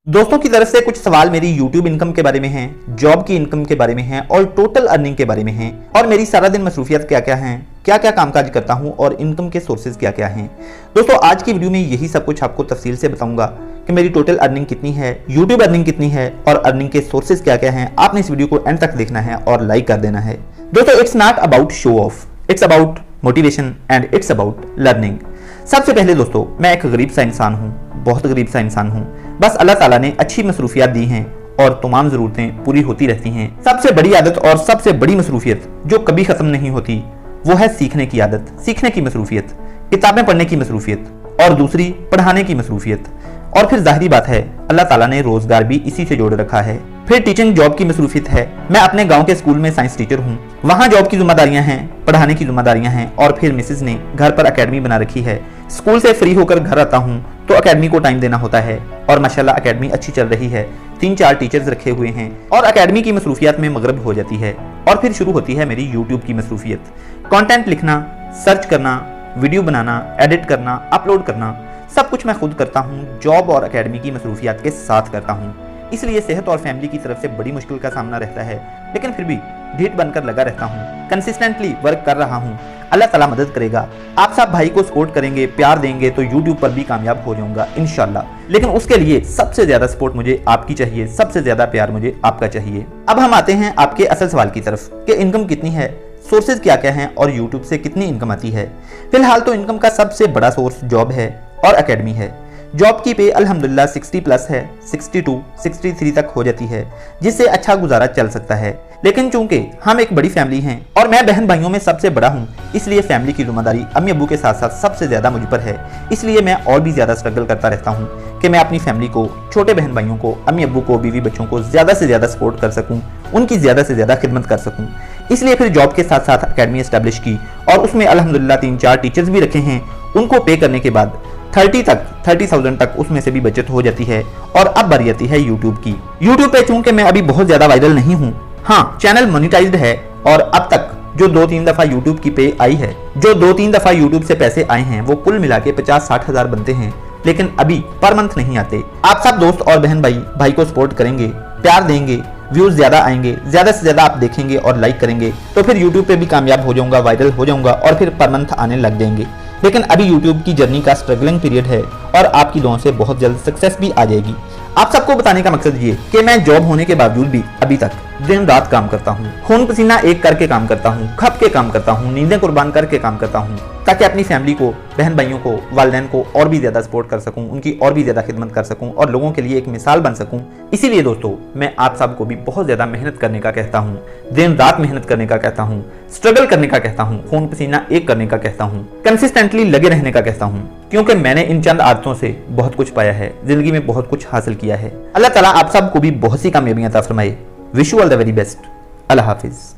दोस्तों की तरफ से कुछ सवाल मेरी YouTube इनकम के बारे में हैं, जॉब की इनकम के बारे में हैं और टोटल अर्निंग के बारे में हैं और मेरी सारा दिन मसरूफियत क्या क्या हैं, क्या क्या कामकाज करता हूं और इनकम के सोर्सेज क्या क्या हैं। दोस्तों आज की वीडियो में यही सब कुछ आपको तफसील से बताऊंगा कि मेरी टोटल अर्निंग कितनी है, YouTube अर्निंग कितनी है और अर्निंग के सोर्सेज क्या क्या हैं। आपने इस वीडियो को एंड तक देखना है और लाइक कर देना है। दोस्तों it's not about show off, it's about motivation and it's about learning. सबसे पहले दोस्तों मैं एक गरीब सा इंसान हूँ, बहुत गरीब सा इंसान हूँ। बस अल्लाह ताला ने अच्छी मसरूफियात दी हैं और तमाम ज़रूरतें पूरी होती रहती हैं। सबसे बड़ी आदत और सबसे बड़ी मसरूफियत जो कभी ख़त्म नहीं होती वो है सीखने की आदत, सीखने की मसरूफियत, किताबें पढ़ने की मसरूफियत और दूसरी पढ़ाने की मसरूफियत। और फिर जाहिर बात है अल्लाह ताला ने रोज़गार भी इसी से जोड़ रखा है। फिर टीचिंग जॉब की मसरूफियत है। मैं अपने गांव के स्कूल में साइंस टीचर हूँ, वहाँ जॉब की जिम्मेदारियाँ हैं, पढ़ाने की जिम्मेदारियाँ हैं। और फिर मिसेज ने घर पर अकेडमी बना रखी है। स्कूल से फ्री होकर घर आता हूँ तो अकेडमी को टाइम देना होता है और माशाल्लाह अकेडमी अच्छी चल रही है। 3-4 टीचर्स रखे हुए हैं और अकेडमी की मसरूफियत में मगरब हो जाती है। और फिर शुरू होती है मेरी यूट्यूब की मसरूफियत, कंटेंट लिखना, सर्च करना, वीडियो बनाना, एडिट करना, अपलोड करना, सब कुछ मैं खुद करता हूँ। जॉब और अकेडमी की मसरूफियत के साथ करता हूँ, इसलिए सेहत और फैमिली की तरफ से बड़ी मुश्किल का सामना रहता है, लेकिन फिर भी ढीठ बनकर लगा रहता हूँ, कंसिस्टेंटली वर्क कर रहा हूँ। अल्लाह ताला मदद करेगा। आप सब भाई को सपोर्ट करेंगे, प्यार देंगे तो यूट्यूब पर भी कामयाब हो जाऊंगा इंशाल्लाह। लेकिन उसके लिए सबसे ज्यादा सपोर्ट मुझे आपकी चाहिए, सबसे ज्यादा प्यार मुझे आपका चाहिए। अब हम आते हैं आपके असल सवाल की तरफ कि इनकम कितनी है, सोर्सेज क्या क्या हैं और यूट्यूब से कितनी इनकम आती है। फिलहाल तो इनकम का सबसे बड़ा सोर्स जॉब है और अकेडमी है। जॉब की पे अल्हम्दुलिल्लाह 60 प्लस है, 62, 63 तक हो जाती है, जिससे अच्छा गुजारा चल सकता है। लेकिन चूंकि हम एक बड़ी फैमिली हैं और मैं बहन भाइयों में सबसे बड़ा हूं, इसलिए फैमिली की जिम्मेदारी अम्मी अब्बू के साथ साथ सबसे ज्यादा मुझ पर है। इसलिए मैं और भी ज्यादा स्ट्रगल करता रहता हूं कि मैं अपनी फैमिली को, छोटे बहन भाइयों को, अम्मी अब्बू को, बीवी बच्चों को ज्यादा से ज्यादा सपोर्ट कर सकूं, उनकी ज्यादा से ज्यादा खिदमत कर सकूं। इसलिए फिर जॉब के साथ साथ अकेडमी एस्टेब्लिश की और उसमें अल्हम्दुलिल्लाह 3-4 टीचर्स भी रखे हैं। उनको पे करने के बाद 30,000 तक उसमें से भी बचत हो जाती है। और अब बारी आती है यूट्यूब की। यूट्यूब पे चूंकि मैं अभी बहुत ज्यादा वायरल नहीं हूँ, हाँ चैनल मोनिटाइज्ड है और अब तक जो 2-3 दफा यूट्यूब की पे आई है, जो 2-3 दफा यूट्यूब से पैसे आए हैं, वो कुल मिला के 50-60 हजार बनते हैं, लेकिन अभी पर मंथ नहीं आते। आप सब दोस्त और बहन भाई को सपोर्ट करेंगे, प्यार देंगे, व्यूज ज्यादा आएंगे, ज्यादा से ज्यादा आप देखेंगे और लाइक करेंगे तो फिर यूट्यूब पे भी कामयाब हो जाऊंगा, वायरल हो जाऊंगा और फिर पर मंथ आने लग जाएंगे। लेकिन अभी यूट्यूब की जर्नी का स्ट्रगलिंग पीरियड है और आपकी दुआओं से बहुत जल्द सक्सेस भी आ जाएगी। आप सबको बताने का मकसद ये कि मैं जॉब होने के बावजूद भी अभी तक दिन रात काम करता हूँ, खून पसीना एक करके काम करता हूँ, खप के काम करता हूँ, नींदें कुर्बान करके काम करता हूँ, ताकि अपनी फैमिली को, बहन भाइयों को, वालिदैन को और भी ज्यादा सपोर्ट कर सकूं, उनकी और भी ज्यादा खिदमत कर सकूं और लोगों के लिए एक मिसाल बन सकूं। इसीलिए दोस्तों मैं आप सबको भी बहुत ज्यादा मेहनत करने का कहता हूं, दिन रात मेहनत करने का कहता हूं, स्ट्रगल करने का कहता हूं, खून पसीना एक करने का कहता हूं, कंसिस्टेंटली लगे रहने का कहता हूं, क्योंकि मैंने इन चंद आदतों से बहुत कुछ पाया है, जिंदगी में बहुत कुछ हासिल किया है। अल्लाह ताला आप सबको भी बहुत सी कामयाबियां अता फरमाए। Wish you all the very best. Allah Hafiz.